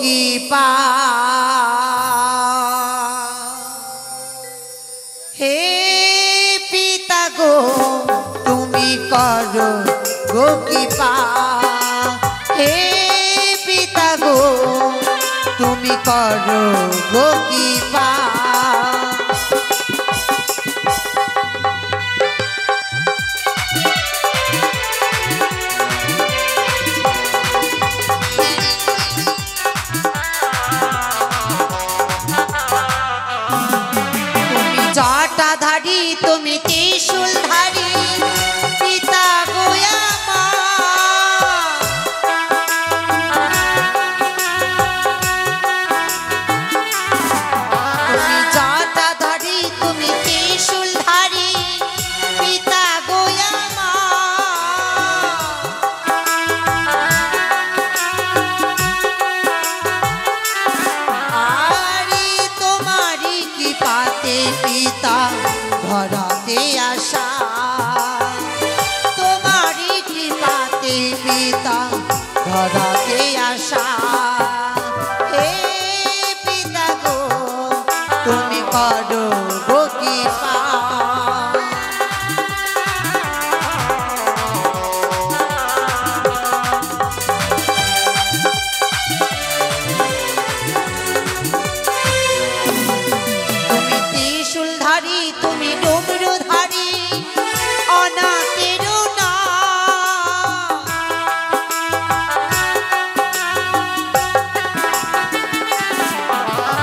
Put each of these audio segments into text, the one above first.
কি পা হে পিতা গো তুমি করো গো কি পা হে পিতা গো তুমি করো গো কি পা জটাধারী তুমি ত্রিশূলধারী পিতা গো তুমি জটাধারী তুমি ত্রিশূলধারী পিতা গো আরে তোমারই কি পাতে পিতা ধরাতে আসা তোমারই কৃপাতে পিতা ধরাতে আসা হে পিতা গো তুমি করো গো কৃপা তুমি ত্রিশূলধারী তুমি ডমরুধারী অনাথেরও না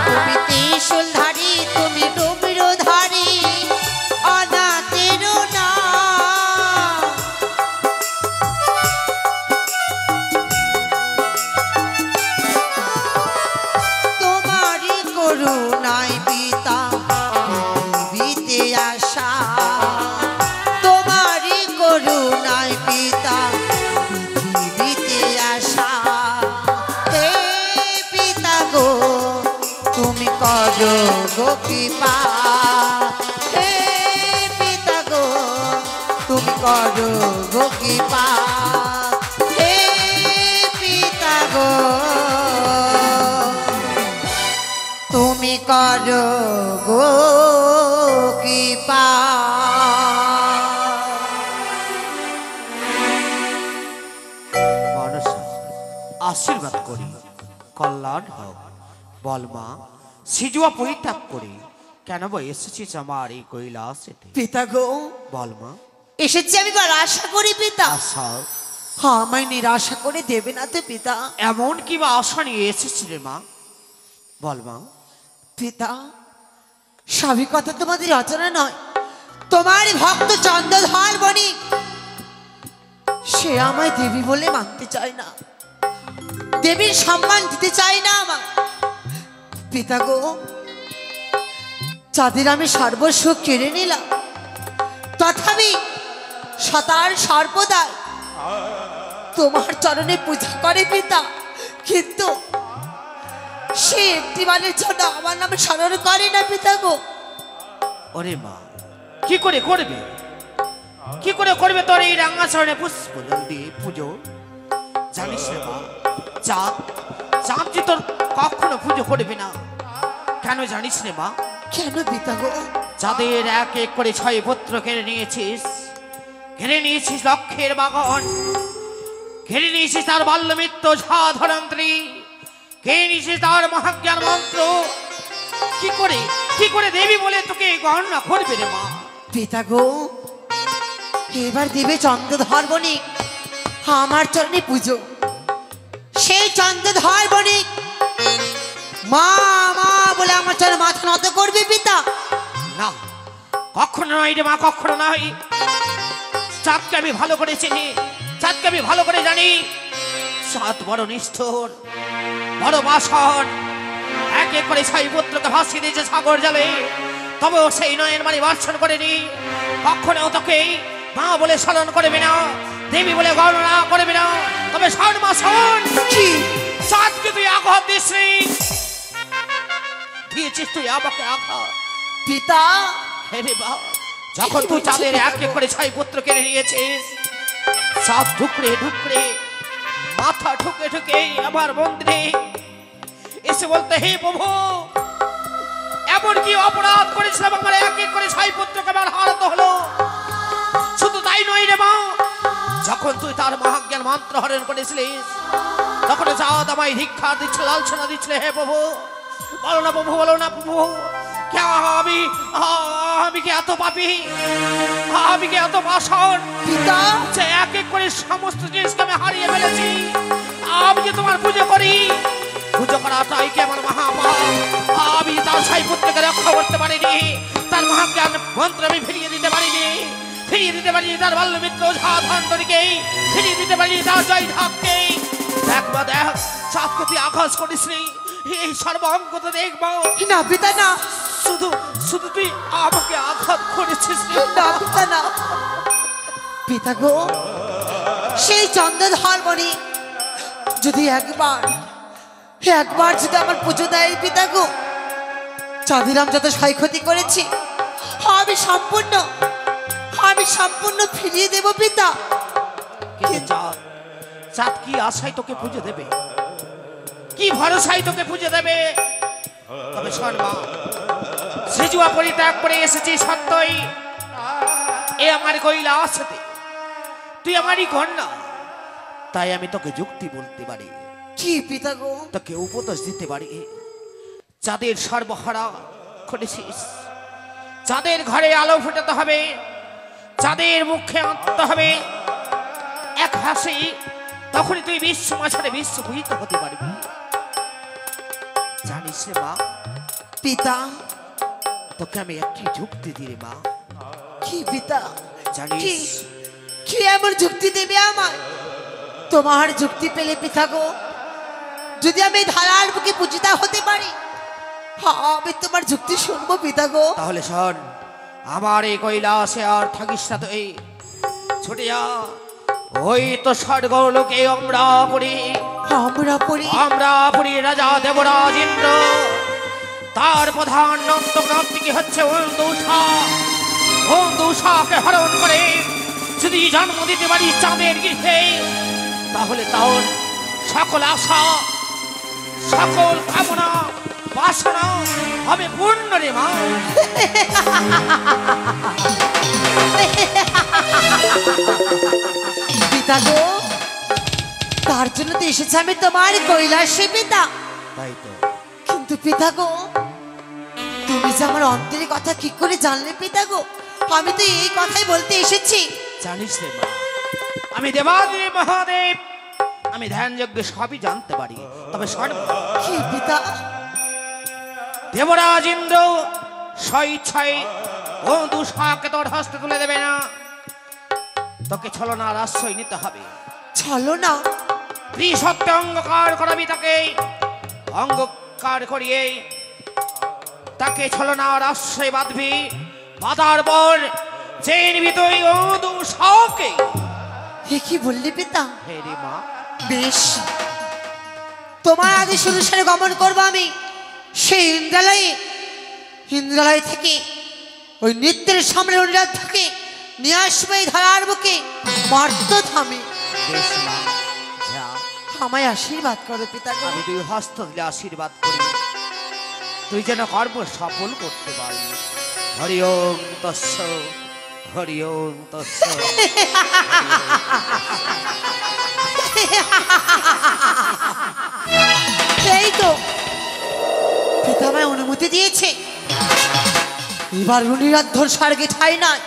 তুমি ত্রিশূলধারী তুমি ডমরুধারী অনাথেরও না তোমারই করুণায় পিতা পৃথিবীতে আসা তোমারই করুণায় পিতা পৃথিবীতে আসা হে পিতা গো তুমি করো গো কৃপা হে পিতা গো তুমি করো গো কৃপা হে পিতা গো তুমি করো গো কৃপা মনসা আশীর্বাদ করি কল্যাণ হোক বল মা সিজুয়া পরিত্যাগ করি কেন বা এসেছিস আমার এই কৈলাসেতে পিতা গো বল মা এসেছি আমি বড় আশা করি পিতা আশা আমায় নিরাশা করে দেবে না তো পিতা এমন কি বা আশা নিয়ে এসেছি রে মা বল মা পিতা সবই কথা তোমাদের অচেনা নয় তোমার ভক্ত চন্দ্রধর বণিক সে আমায় দেবী বলে মানতে চায় না দেবীর সম্মান দিতে চায় না আমার পিতা গো যাদের আমি সর্বস্ব কেড়ে নিলাম তথাপি সতার সর্বদাই তোমার চরণে পূজা করে পিতা কিন্তু সে একটিবারের জন্য আমার নামে স্মরণ করে না পিতা গো ওরে মা কি করে করবে কি করে করবে তোর এই রাঙ্গা চরণে পুষ্প জল দিয়ে পুজো জানিস রে মা চাঁদ চাঁদ যে তোর কখনো পুজো করবে না কেন জানিস রে মা কেন পিতা গো যাদের এক এক করে 6 পুত্র ঘিরে নিয়েছিস লক্ষ্যের বাগন ঘিরে নিয়েছিস তার বাল্য মৃত্যু সাধনন্ত্রী ঘিরে নিয়েছিস তার মহাজ্ঞান মন্ত্র কি করে দেবী বলে তোকে গণনা করবে রে মা পিতা গো এবার দেবে চন্দ্রধর বণিক আমার চরণে পুজো সেই চন্দ্রধর বণিক মা মা বলে আমার চরণে মাথা নত করবে পিতা না কখনো নয় রে মা কখনো নয় চাঁদকে আমি ভালো করে চিনি চাঁদকে আমি ভালো করে জানি চাঁদ বড় নিষ্ঠুর বড় বাসন এক এক করে 6 পুত্রকে ভাসিয়ে দিয়েছে সাগর জলে তবেও সেই নয়ন মানে বর্ষণ করেনি কখনো তোকে মা বলে স্মরণ করবে না দেবী বলে গণনা করবে না তবে শোন কি চাঁদকে তুই আঘাত দিয়েছিস তুই আমাকে আঘাত পিতা হে বা যখন তুই চাঁদের এক এক করে 6 পুত্র কেড়ে নিয়েছিস চাঁদ ঢুকরে মাথা ঠুকে আবার মন্দিরে এসে বলতে, হে প্রভু, এমন কি অপরাধ করেছিলাম আমার এক এক করে ছাই পুত্রকে আমার হারাতে হলো। শুধু তাই নয় রে মা, যখন তুই তার মহাজ্ঞান মন্ত্র হরণ করেছিলিস, তখন চাঁদ আমায় ধিক্ষার দিচ্ছিল, লালসনা দিচ্ছিল। হে প্রভু, বলো না প্রভু, বলো না প্রভু, আমি কি এত পাপী, আমি কি এত পাষাণ পিতা, যে এক এক করে সমস্ত জিনিসকে আমি হারিয়ে ফেলেছি। আমি যে তোমার পুজো করি, পুজো করাটাই কি আমার মহাপাপ। আমি তার ছাই পুত্রকে রক্ষা করতে পারিনি, তার মহাজ্ঞান মন্ত্র আমি ফিরিয়ে দিতে পারিনি, ফিরিয়ে দিতে পারিনি তার বাল্যমিত্র ঝাধনকে, ফিরিয়ে দিতে পারিনি তার জয় ঢাককে। দেখ বা দেখ, চাঁদকে তুই আকাশ করিসনি, এই সর্বাঙ্গ তো দেখবো না পিতা না, শুধু শুধু তুই আমাকে আঘাত করেছিস। না পিতা না। পিতা গো, সেই চন্দ্রধর মণি যদি একবার যদি আমার পুজো দেয় পিতা গো, চাঁদিরাম যত ক্ষয়ক্ষতি করেছি আমি সম্পূর্ণ ফিরিয়ে দেব পিতা। কিন্তু চাঁদ কি আশায় তোকে পুজো দেবে, কি ভরসায় তোকে পুজো দেবে? তবে শোন মা, সেজুয়া পরিত্যাগ করে এসেছি সত্যই, এ আমার কৈলাসতে, তুই আমারই কন্যা, তাই আমি তোকে যুক্তি বলতে পারি, কি পিতা গো? তোকে উপদেশ দিতে পারি। যাদের সর্বহারা করেছিস, যাদের ঘরে আলো ফুটাতে হবে, যাদের মুখে আনতে হবে এক হাসি, তখনই তুই বিশ্ব মাঝারে বিশ্ব ভূত হতে পারবি। জানিস রে মা, পিতা, তোকে আমি একটি যুক্তি দিই রে মা। কি পিতা? জানিস কি এমন যুক্তি দেবে আমার? তোমার যুক্তি পেলে পিতা গো, যদি আমি ধারার বুকে পূজিতা হতে পারি, আমি তোমার যুক্তি শুনবো পিতা গো। তাহলে শোন, আমার এই কৈলাসে আর থাকিস না তুই, ছুটে যা ওই তো স্বর্গলোকে অমরাপুরী রাজা দেবরাজ ইন্দ্র, তার প্রধান নন্দক্রান্তিকে হচ্ছে অন্দুষাকে হরণ করে যদি জন্ম দিতে পারি চাঁদের গৃহে, তাহলে তার সকল আশা, সকল কামনা বাসনা হবে পূর্ণ রে মা। পিতা গো, তার জন্য তো এসেছে আমি তোমার কৈলাসে পিতা। তাই তো। কিন্তু পিতা গো, তুমি যে আমার অন্তরের কথা কি করে জানলে পিতা গো? আমি তো এই কথাই বলতে এসেছি। জানিস রে মা, আমি দেবাদেব মহাদেব, আমি ধ্যান যজ্ঞ সবই জানতে পারি। তবে শোন, কি পিতা? দেবরাজ ইন্দ্র স্বইচ্ছায় অন্দুষাকে তোর হস্তে তুলে দেবে না, তোকে ছলনার আশ্রয় নিতে হবে। চলো না, সত্যে অঙ্গকার করাবি তাকে, অঙ্গকার করিয়ে তাকে ছলনার আশ্রয় বাঁধবি, বাঁধার পর যে নিবি তুই অন্দুষাকে। এ কি বললি পিতা? হে রে মা, বেশ, তোমার আদেশ অনুসারে গমন করবো আমি সেই ইন্দ্রালয় থেকে ওই নৃত্যের সামনে অনুরাধ থেকে নিয়ে আসবো এই ধারার বুকে মর্ত থামে। বেশ মা, যা। আমায় আশীর্বাদ করো পিতা গো। আমি দুই হস্ত দিলে আশীর্বাদ করি, তুই যেন কর্ম সফল করতে পারিস। হরি ওম তস্য, হরি ওম তস্য। এই তো পিতা আমায় অনুমতি দিয়েছে, এবার অনিরাধ্যর স্বর্গে ঠাই নয়,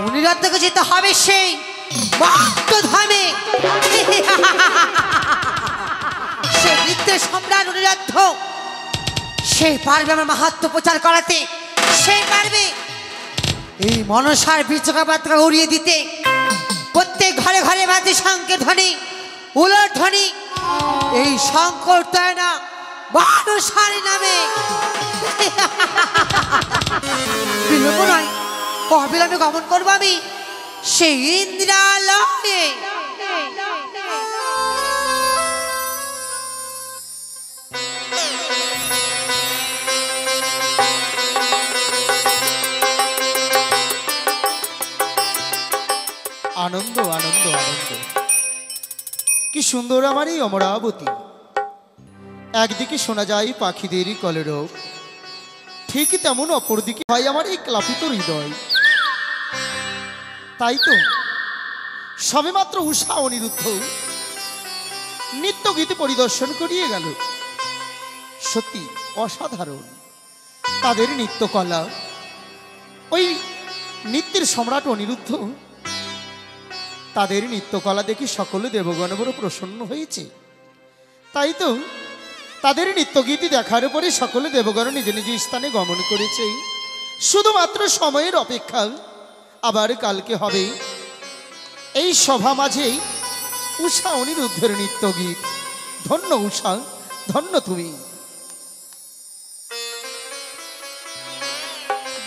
অনিরাধ্যকে যেতে হবে সেই মর্ত ধামে। সে নৃত্যের সম্রাট অনিরাধ্য, সে পারবে আমার মাহাত্ম্য প্রচার করাতে, সে পারবে এই মনসার বীজকাপাত্রা উড়িয়ে দিতে। প্রত্যেক ঘরে ঘরে বাজে শঙ্কের ধ্বনি, উলট ধ্বনি, এই শঙ্কর তয়না মনসার নামে। বিলম্ব নয়, অবিলম্বে গমন করবো আমি সেই ইন্দ্রালয়ে। আনন্দ আনন্দ আনন্দ, কি সুন্দর আমার এই অমরাবতী। একদিকে শোনা যায় পাখিদের কলরব, ঠিক তেমন অপরদিকে হয় আমার এই ক্লাপিত হৃদয়। তাই তো সবেমাত্র উষা অনিরুদ্ধ নৃত্য গীত পরিদর্শন করিয়ে গেল। সত্যি অসাধারণ তাদের নৃত্যকলা। ওই নৃত্যের সম্রাট অনিরুদ্ধ, তাদের নৃত্যকলা দেখি সকলে দেবগণ বড় প্রসন্ন হয়েছে। তাই তো তাদের নৃত্যগীতি দেখার পরে সকলে দেবগণ নিজ নিজ স্থানে গমন করেছে। শুধুমাত্র সময়ের অপেক্ষা, আবার কালকে হবে এই সভা মাঝেই উষা অনিরুদ্ধের নৃত্যগীত। ধন্য উষা, ধন্য তুমি।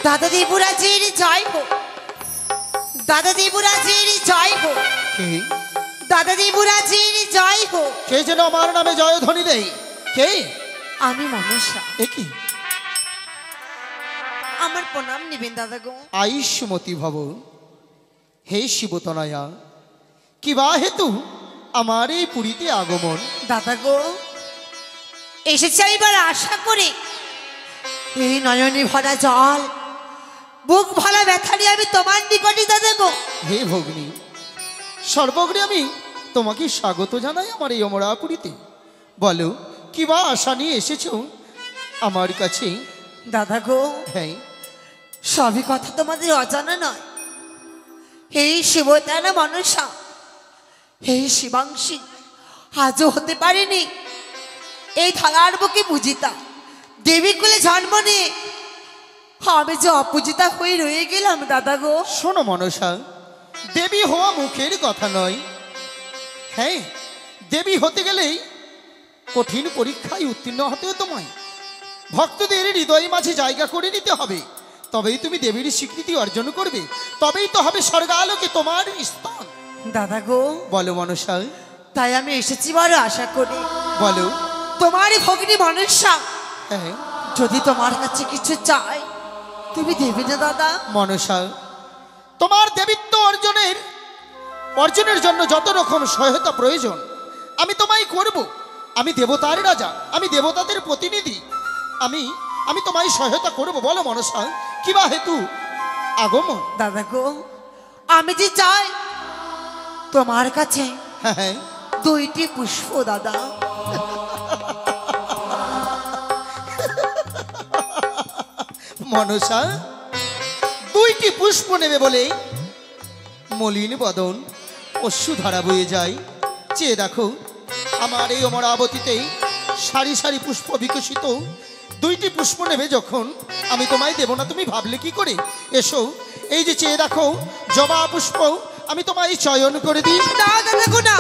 দাদা দেবরাজের জয় হোক, দাদা দেবরাজের জয় হোক, কে দাদা দেবরাজের জয় হোক। কে যেন আমার নামে জয়ধ্বনি দেয়? কে? আমি মনসা। একই আমার প্রণাম নেবেন দাদা গো। আয়ুষ্মতী ভব। হে শিবতনয়া, কিবা হেতু আমার এই পুরীতে আগমন? দাদা গো, এসেছে এবার আশা করে এই নয়নে ভরা জল, বুক ভরা ব্যথা নিয়ে আমি তোমার নিকটে দাদা গো। হে ভগ্নী, সর্বগ্রে আমি তোমাকে স্বাগত জানাই আমার এই অমরাপুরীতে। বলো, কিবা আশা নিয়ে এসেছো আমার কাছে? দাদা গো, হ্যাঁ, সবই কথা তোমাদের অজানা নয়। এই শিবতানা মনসা, এই শিবাংশী আজও হতে পারেনি এই থালার বুকে পূজিতা দেবী কুলে জন্ম নিয়ে আমি যে অপূজিতা হয়ে রয়ে গেলাম দাদা গো। শোনো মনসা, দেবী হওয়া মুখের কথা নয়। হ্যাঁ, দেবী হতে গেলেই কঠিন পরীক্ষায় উত্তীর্ণ হতেও তোমায় ভক্তদের হৃদয়ের মাঝে জায়গা করে নিতে হবে। তবেই তুমি দেবীর স্বীকৃতি অর্জন করবে, তবেই তো হবে স্বর্গালোকে তোমার স্থান। দাদা গো, বলো মনসা। তাই আমি এসেছি বড় আশা করি। বলো। তোমারই ভগ্নী মনসা হ্যাঁ, যদি তোমার কাছে কিছু চাই তুমি দেবে না দাদা? মনসা, তোমার দেবীত্ব অর্জনের জন্য যত রকম সহায়তা প্রয়োজন আমি তোমায় করব। আমি দেবতার রাজা, আমি দেবতাদের প্রতিনিধি, আমি তোমায় সহায়তা করব। বলো মনসা, কিবা হেতু আগমন? দাদা গো, আমি যে চাই তোমার কাছে হ্যাঁ হ্যাঁ, 2টি পুষ্প দাদা। মনসা 2টি পুষ্প নেবে বলে মলিন বদন অশ্রুধারা বয়ে যায়। চেয়ে দেখো, আমার এই অমরাবতীতেই সারি সারি পুষ্প বিকশিত। 2টি পুষ্প নেবে যখন আমি তোমায় দেব না তুমি ভাবলে কি করে? এসো, এই যে চেয়ে দেখো জবা পুষ্প আমি তোমায় চয়ন করে দিই। না দাদা গো না,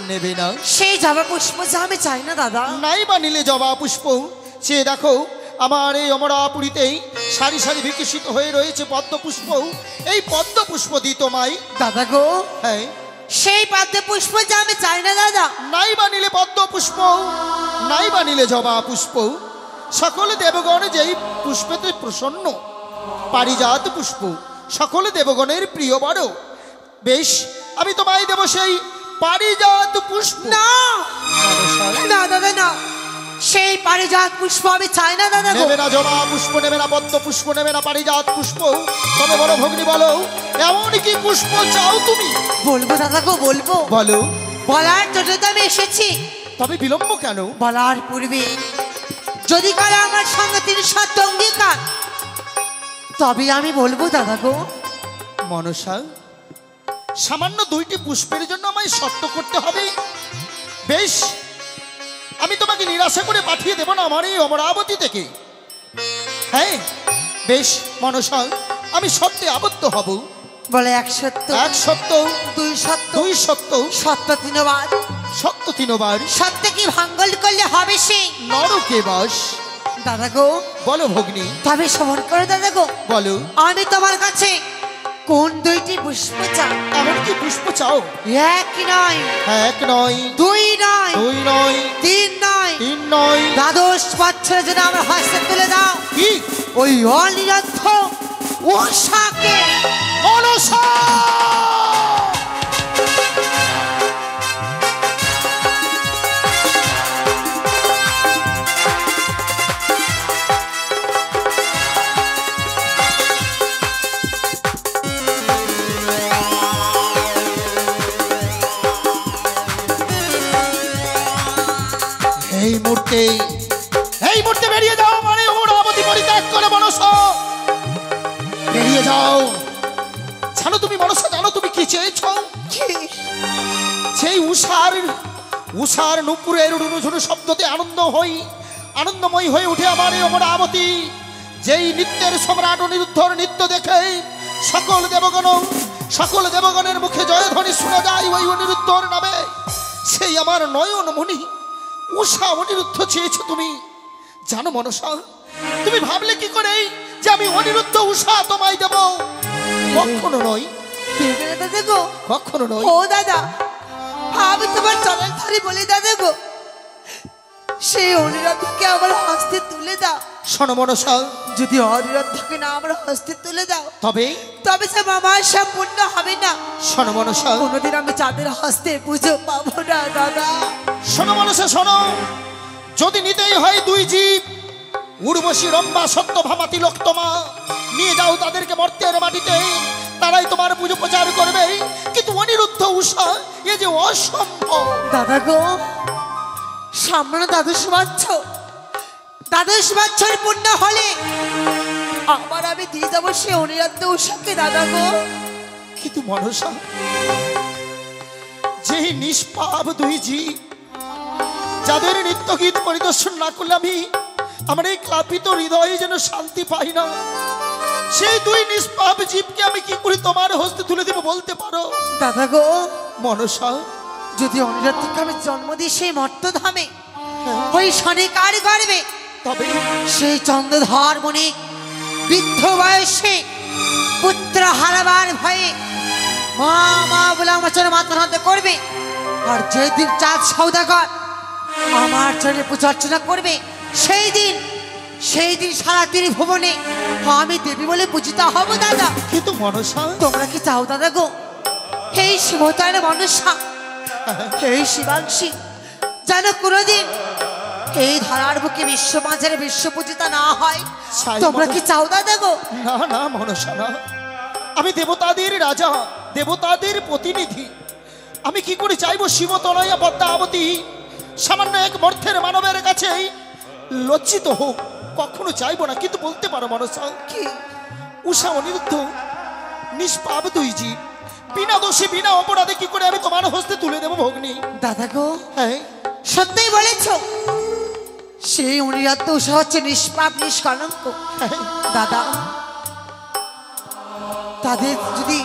নেবে না? সেই জবা পুষ্প যা আমি চাই না দাদা। নাই বা নিলে জবা পুষ্প। চেয়ে দেখো, আমার এই অমরাপুরীতেই সারি সারি বিকশিত হয়ে রয়েছে পদ্ম পুষ্প। এই পদ্ম পুষ্প দিই তোমায়। দাদা গো, হ্যাঁ, সেই পদ্ম পুষ্প যা আমি চাই না দাদা। নাই বা নিলে পদ্ম পুষ্প, নাই বা নিলে জবা পুষ্প। সকলে দেবগণ যেই পুষ্পেতে প্রসন্ন, পারিজাত পুষ্প সকলে দেবগণের প্রিয় বড়। বেশ, আমি তোমায় দেব সেই পারিজাত পুষ্প। না না দাদা না, সেই পারিজাত পুষ্প আমি চাই না দাদা গো। নেবে না জবা পুষ্প, নেবে না পদ্ম পুষ্প, নেবে না পারিজাত পুষ্প। তবে বলো ভগ্নী, বলো এমন কি পুষ্প চাও তুমি? বলবো দাদা গো, বলবো। বলো। বলার জন্য তো আমি এসেছি। তবে বিলম্ব কেন? বলার পূর্বে যদি কারো আমার সঙ্গে 3 শর্ত অঙ্গীকার, তবে আমি বলবো দাদা গো। মনসা, সামান্য 2টি পুষ্পের জন্য আমায় শর্ত করতে হবে? বেশ, আমি তোমাকে নিরাশা করে পাঠিয়ে দেব না আমার এই অমরাবতী থেকে। হ্যাঁ বেশ মনসা, আমি সত্যে আবদ্ধ হব। বলে 1 সত্য, 1 সত্য, 2 সত্য, 2 সত্য, সত্য 3 বার। সত্য 3 বার। সত্যে কি ভাঙ্গল করলে হবে সে নরকে বাস। দাদা গো। বলো ভগ্নী। তবে শ্রবণ করো দাদা গো, বলো। আমি তোমার কাছে কোন 2টি পুষ্প চাই? এমন কি পুষ্প চাও? 1 নয়, 1 নয়, 2 নয়, 2 নয়, 3 নয়, 3 নয়। দ্বাদশ বছরের জন্য আমার হস্তে তুলে দাও কি? ওই অনিরুদ্ধ উষাকে। মনসা! থেকে এই মুহূর্তে বেরিয়ে যাও, মানে অমরাবতী পরিত্যাগ করে মনসা বেরিয়ে যাও। জানো তুমি মনসা, জানো তুমি কি চেয়েছো? কি? সেই উষার নুপুরের রুনুঝুনু শব্দতে আনন্দময়ী হয়ে উঠে আমার এই অমরাবতী। যেই নৃত্যের সম্রাট অনিরুদ্ধর নৃত্য দেখে সকল দেবগণের মুখে জয়ধ্বনি শোনা যায় ওই অনিরুদ্ধর নামে। সেই আমার নয়ন মণি উষা অনিরুদ্ধ চেয়েছো তুমি। জানো মনসা, তুমি ভাবলে কি করে যে আমি অনিরুদ্ধ উষা তোমায় দেব? কখনো নয়, দেবে না দাদা গো, কখনো নয়। ও দাদা, আমি তোমার চরণ ধরে বলি দাদা গো, সেই অনিরুদ্ধকে আমার হস্তে তুলে দাও। শোনো মনসা, যদি অনিরুদ্ধকে না আমার হস্তে তুলে দাও তবে সে আমার সম্পূর্ণ হবে না। শোনো মনসা, কোনোদিন আমি চাঁদের হস্তে পুজো পাবো না দাদা। শোনো মনসা শোনো, যদি নিতেই হয় দুই জীব, উর্বশী রম্ভা সত্যভামা তিলোত্তমা, নিয়ে যাও তাদেরকে মর্তের মাটিতে, তারাই তোমার পুজো প্রচার করবে। কিন্তু অনিরুদ্ধ উষা এ যে অসম্ভব। দাদা গো, সামনে দ্বাদশ বছর পূর্ণ হলে আবার আমি দিয়ে যাবো সে অনিরুদ্ধ উষাকে দাদা গো। কিন্তু মনসা, যেই নিষ্পাপ দুই জীব, যাদের নৃত্য গীত পরিদর্শন না করলে আমার এই ক্লাপিত হৃদয়ে যেন শান্তি পাই না, সেই দুই নিষ্পাপ জীবকে আমি কি করে তোমার হস্তে তুলে দেব বলতে পারো? দাদা গো, মনসা, যদি অনিরুদ্ধকে আমি জন্ম দিই সেই মর্তধামে, ওই শনিকার গর্বে, তবে সেই চন্দ্রধর বণিক বৃদ্ধ বয়সে পুত্র হারাবার ভয়ে মা বলে আমার চরণে মাথা নত করবে। আর যেদিন চাঁদ সৌদাগর আমার চরণে পূজা অর্চনা করবে, সেই দিন সারা ত্রিভুবনে আমি দেবী বলে পূজিত হব দাদা। কিন্তু মনসা, তোমরা কি চাও দাদা গো, এই শিবতার মনসা, এই শিবাংশী যেন কোনোদিন এই ধরার বুকে বিশ্বমাঝারে বিশ্বপূজিতা না হয়? তোমরা কি চাও দাদা গো? না না মনসা না, আমি দেবতাদের রাজা, দেবতাদের প্রতিনিধি, আমি কি করে চাইবো শিবতনয়া পদ্মাবতী সামান্য এক মর্থের মানবের কাছে লজ্জিত হোক? কখনো চাইবো না। কিন্তু বলতে পারো মনসা, কি? উষা অনিরুদ্ধ নিষ্পাপ দুই জীব, বিনা দোষে বিনা অপরাধে কি করে আমি তোমার হস্তে তুলে দেবো ভগ্নী? দাদা গো, হ্যাঁ, সত্যিই বলেছ, সেই অনিরুদ্ধ উষা হচ্ছে নিষ্পাপ নিষ্কলঙ্ক। দাদা, তাদের যদি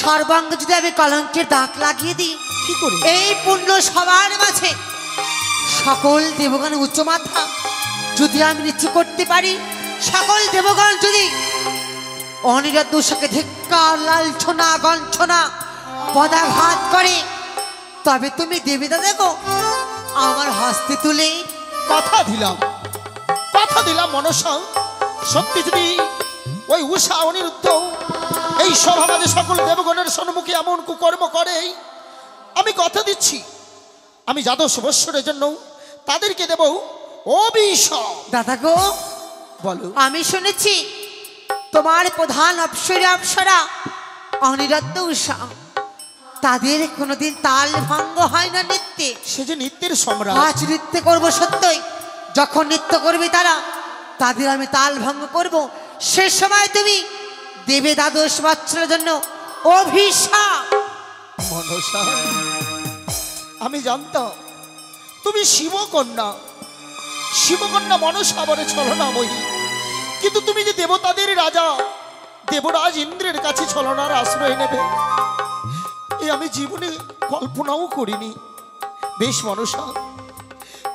সর্বাঙ্গ যদি আমি কলঙ্কের দাগ লাগিয়ে দিই, কি করে? এই পুণ্য সবার মাঝে সকল দেবগণের উচ্চ মাথা যদি আমি নিচু করতে পারি, সকল দেবগণ যদি অনিরুদ্ধ উষাকে ধিক্কার লাঞ্ছনা গঞ্ছনা পদাঘাত করে, তবে তুমি দেবী দাদা গো আমার হস্তে তুলে কথা দিলাম মনসা, সত্যি যদি ওই উষা অনিরুদ্ধ এই সভা মাঝে সকল দেবগণের সম্মুখে এমন কুকর্ম করে, আমি কথা দিচ্ছি আমি যাদব বৎসরের জন্য তাদেরকে দেব অভিশাপ। দাদা গো, বলো। আমি শুনেছি তোমার প্রধান অপ্সরা অনিরুদ্ধ উষা, তাদের কোনোদিন তাল ভঙ্গ হয় না নৃত্যে। সে যে নৃত্যের সম্রাট। আজ নৃত্য করবো সত্যই, যখন নৃত্য করবে তাদের আমি তাল ভঙ্গ করব, সে সময় তুমি দেবে দ্বাদশ বৎসরের জন্য অভিশাপ। মনসা, আমি জানতাম তুমি শিবকন্যা মনসা বলে ছলনাময়ী, কিন্তু তুমি যে দেবতাদের রাজা দেবরাজ ইন্দ্রের কাছে ছলনার আশ্রয় নেবে, এ আমি জীবনে কল্পনাও করিনি। বেশ মনসা,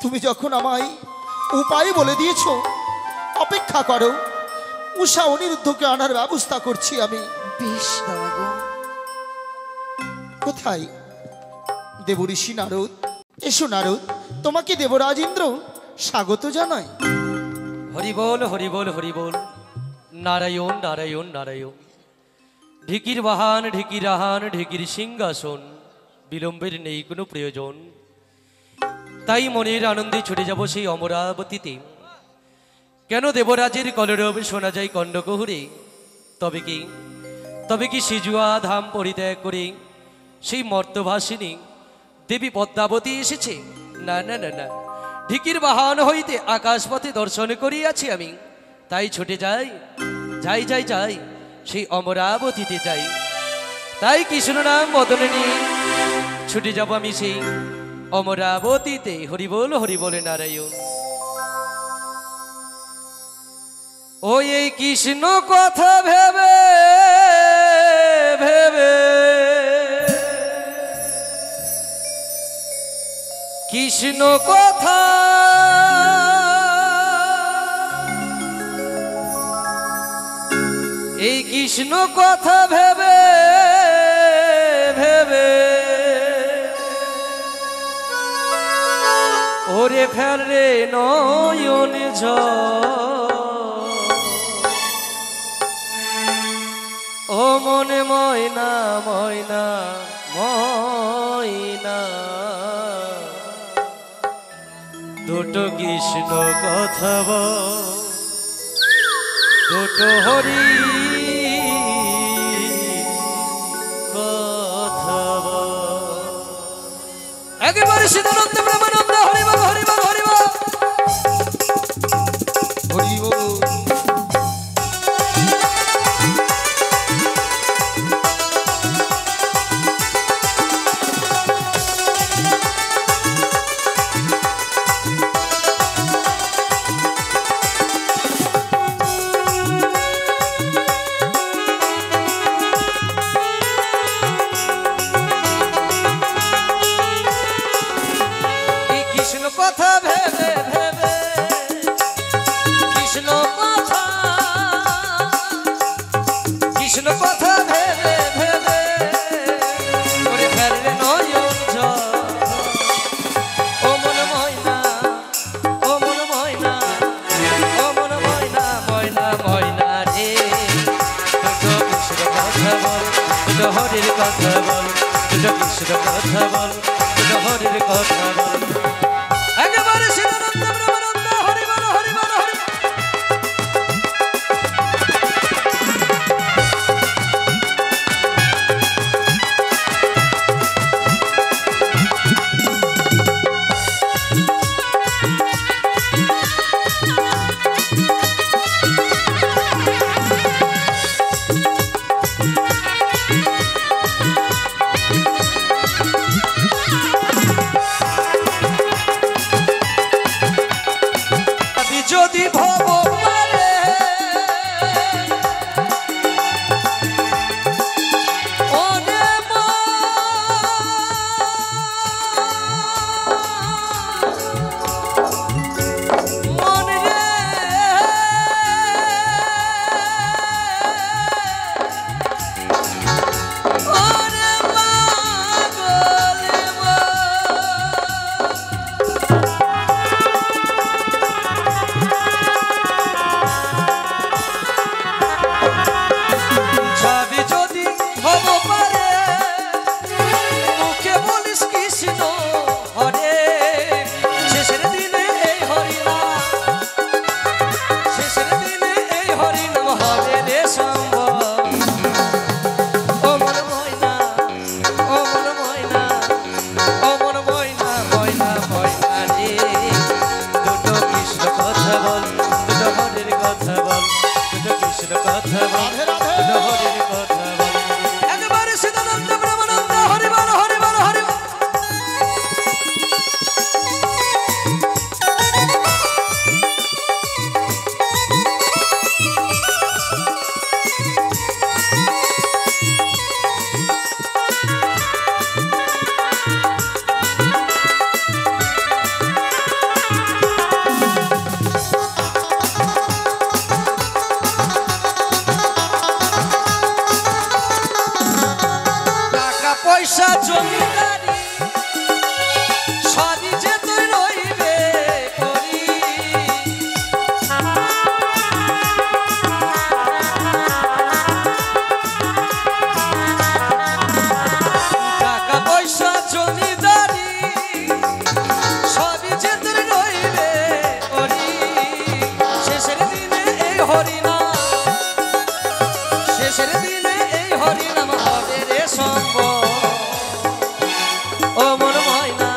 তুমি যখন আমায় উপায় বলে দিয়েছ, অপেক্ষা করো, উষা অনিরুদ্ধকে আনার ব্যবস্থা করছি আমি। বেশ দাদা গো। কোথায় দেবঋষি নারদ? এসো নারদ, তোমাকে দেবরাজ ইন্দ্র স্বাগত জানাই। হরিবল হরিবল হরিবল, নারায়ণ নারায়ণ নারায়ণ। ঢিকির বাহান ঢিকির আহান ঢিকির সিংহাসন, বিলম্বের নেই কোনো প্রয়োজন। তাই মনের আনন্দে ছুটে যাব সেই অমরাবতীতে। কেন দেবরাজের কলরব শোনা যায় কণ্ঠকহুরে? তবে কি সিজুয়া ধাম পরিত্যাগ করে সেই মর্তভাসিনী দেবী পদ্মাবতী এসেছে? না না না না, ঢিকির বাহন হইতে আকাশ পথে দর্শন করিয়াছি আমি, তাই ছুটে যাই যাই যাই যাই সেই অমরাবতীতে যাই। তাই কৃষ্ণ নাম বদলে নিয়ে ছুটে যাব আমি সেই অমরাবতীতে। হরি বল নারায়ণ। ওই এই কৃষ্ণ কথা ভেবে ভেবে, কৃষ্ণ কথা এই কৃষ্ণ কথা ভেবে ভেবে ওরে ফেলে নয়ন ঝড়। ও মনে ময়না ময়না ময়না, দুটো কৃষ্ণ কথা বল, দুটো হরি কথা বল। একেবারে সিদ্ধানন্দ ব্রহ্মানন্দ হরি বল হরি বল হরি বল হরি বল। কথা ভেবে ভেবে, কৃষ্ণ কথা কৃষ্ণ কথা ভেবে ভেবে করে ফেললে নয়ন ঝড়। ও মন ময়না ও মন ময়না ও মন ময়না ময়না ময়না রে, দুটো কৃষ্ণ কথা বল, দুটো হরির কথা বল, দুটো কৃষ্ণ কথা বল, দুটো হরির কথা বল। একেবারে শিবানন্দ ব্রহ্মানন্দ হরি বল হরি বল হরি। যদি ভব পারে ওরে মন রে, ওরে পাগল যাবে যদি ভব পারে, মুখে বলিস কৃষ্ণ হরে, শেষের দিনে এই হরিনাম, শেষের দিনে এই হরিনাম হবে রে সম্ভব। ও মন ময়না ও মন ময়না ও মন ময়না ময়না ময়না রে, দুটো কৃষ্ণ কথা বল, দুটো হরির কথা বল, দুটো কৃষ্ণ কথা বল, দুটো হরির কথা বল। একেবারে সিদ্ধানন্দ ব্রহ্মানন্দ হরি বল হরি বল হরি বল। টাকা পয়সা জমিদারি সবই যে তুই রইবে করি, টাকা পয়সা জমিদারি সবই যে তুই রইবে করি, শেষের দিনে এই হরিনাম, শেষের দিনে এই হরিনাম হবে রে সম্ভব। ও মন ময়না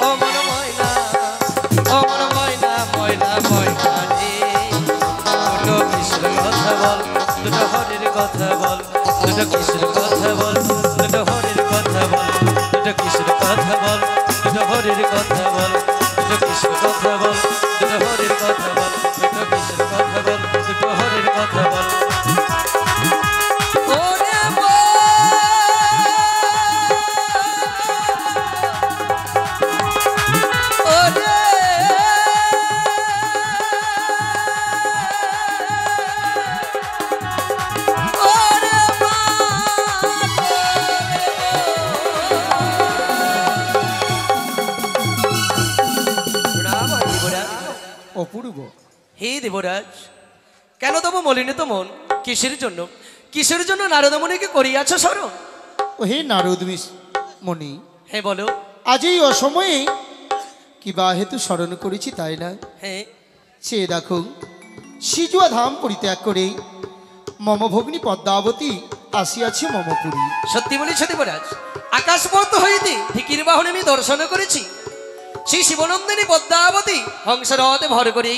ও মন ময়না ও বল দুটো কিসের কথা বল দুটো হরির কথা বল দুটো কিসের কথা বল দুটো হরির কথা বল দুটো কিসের কথা বল দুটো হরির কথা বল দুটো কিসের কথা বল দুটো হরির কথা বল ওরে ওরে অপূর্ব। হে দেবরাজ, কেন তবু মলিনীত মন? কিসের জন্য নারদমণিকে করিয়াছ স্মরণ? ও হে নারদ মণি, হ্যাঁ বলো। আজ এই অসময়ে কিবা হেতু স্মরণ করেছি তাই না? হ্যাঁ, সে দেখো সিজুয়া ধাম পরিত্যাগ করে মম ভগ্নী পদ্মাবতী আসিয়াছি মমপুরী। সত্যি বলিছ দেবরাজ, আকাশপথ হইতে ঢিকির বাহনে আমি দর্শন করেছি সেই শিবনন্দিনী পদ্মাবতী হংসরথে ভর করে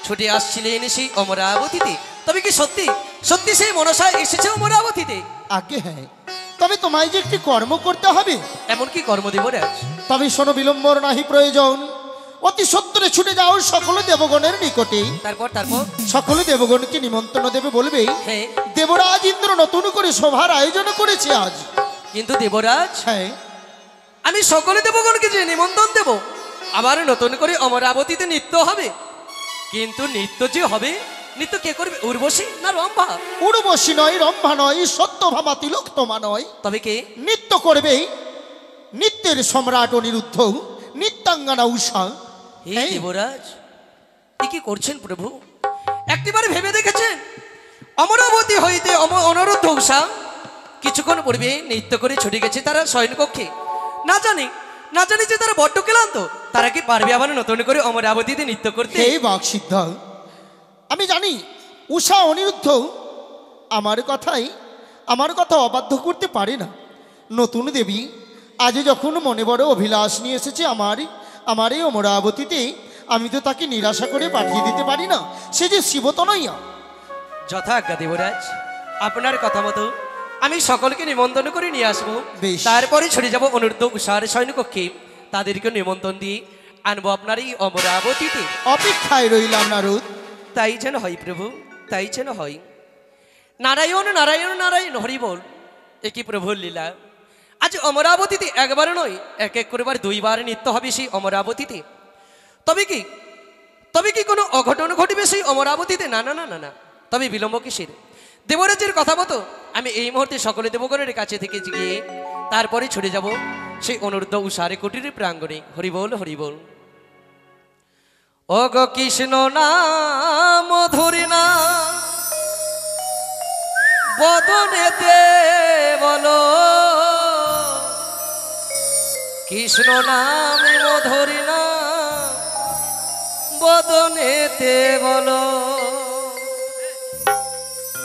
ছুটে আসছিলেন সেই অমরাবতীতে। তবে কি সত্যি সত্যি সেই মনসা এসেছে অমরাবতীতে? আগে হ্যাঁ, তবে তোমায় যে একটি কর্ম করতে হবে। এমন কি কর্ম দেবরাজ? তবে শোনো, বিলম্বর নাহি প্রয়োজন, অতি সত্বরে ছুটে যাও সকল দেবগণের নিকটে। তারপর সকল দেবগণকে নিমন্ত্রণ দেবে, বলবে হ্যাঁ, দেবরাজ ইন্দ্র নতুন করে সভার আয়োজন করেছে আজ। কিন্তু দেবরাজ, হ্যাঁ, আমি সকলে দেবগণকে যে নিমন্ত্রণ দেব, আবার নতুন করে অমরাবতীতে নৃত্য হবে। কিন্তু নৃত্য যে হবে, নৃত্য কে করবে? উর্বশী না রম্ভা? উর্বশী নয়, রম্ভা নয়, সত্যভামা তিলোত্তমা নয়। তবে কে নৃত্য করবে? নৃত্যের সম্রাট অনিরুদ্ধ, নৃত্যাঙ্গনা উষা। হে দেবরাজ, এ কি করছেন প্রভু? একটিবার ভেবে দেখেছেন অমরাবতী হইতে অনিরুদ্ধ উষা কিছুক্ষণ পূর্বে নৃত্য করে ছুটে গেছে তারা শয়নকক্ষে। না জানি যে তারা বড্ড ক্লান্ত, তারা কি পারবে আবার নতুন করে অমরাবতীতে নৃত্য করতে? হে বাকসিদ্ধ, আমি জানি উষা অনিরুদ্ধ আমার কথা অবাধ্য করতে পারে না। নতুন দেবী আজ যখন মনে বড় অভিলাষ নিয়ে এসেছে আমার এই অমরাবতীতে, আমি তো তাকে নিরাশা করে পাঠিয়ে দিতে পারি না। সে যে শিবতনয়া। যথাজ্ঞা দেবরাজ, আপনার কথা মতো আমি সকলকে নিমন্ত্রণ করে নিয়ে আসবো। বেশ। তারপরে ছড়ে যাব অনিরুদ্ধ উষার সৈন্যকক্ষে, তাদেরকে নিমন্ত্রণ দিয়ে আনবো আপনার এই অমরাবতীতে। অপেক্ষায় রইলাম নারদ। তাই যেন হয় প্রভু, তাই যেন হয়। নারায়ণ নারায়ণ নারায়ণ হরি বল। একই প্রভুর লীলা। আজ অমরাবতীতে একবার নয়, এক করে দুইবার নৃত্য হবে সেই অমরাবতীতে। তবে কি কোনো অঘটন ঘটবে সেই অমরাবতীতে? না না না না না। তবে বিলম্ব কিসের? দেবরাজের কথা মতো আমি এই মুহূর্তে সকলে দেবগণের কাছে থেকে গিয়ে তারপরে ছুটে যাব সেই অনিরুদ্ধ উষারে কুটির প্রাঙ্গণে। হরিবল হরিবল। ও গো কৃষ্ণ নাম ধরি না বদনেতে বলো, কৃষ্ণ নাম ধরি না বদনেতে বলো,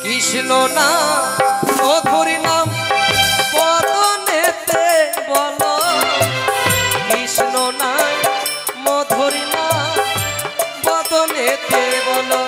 কৃষ্ণ নাম ধরি নাম বদনেতে বলো, কৃষ্ণ নাম ধরি না বদনেতে বলো।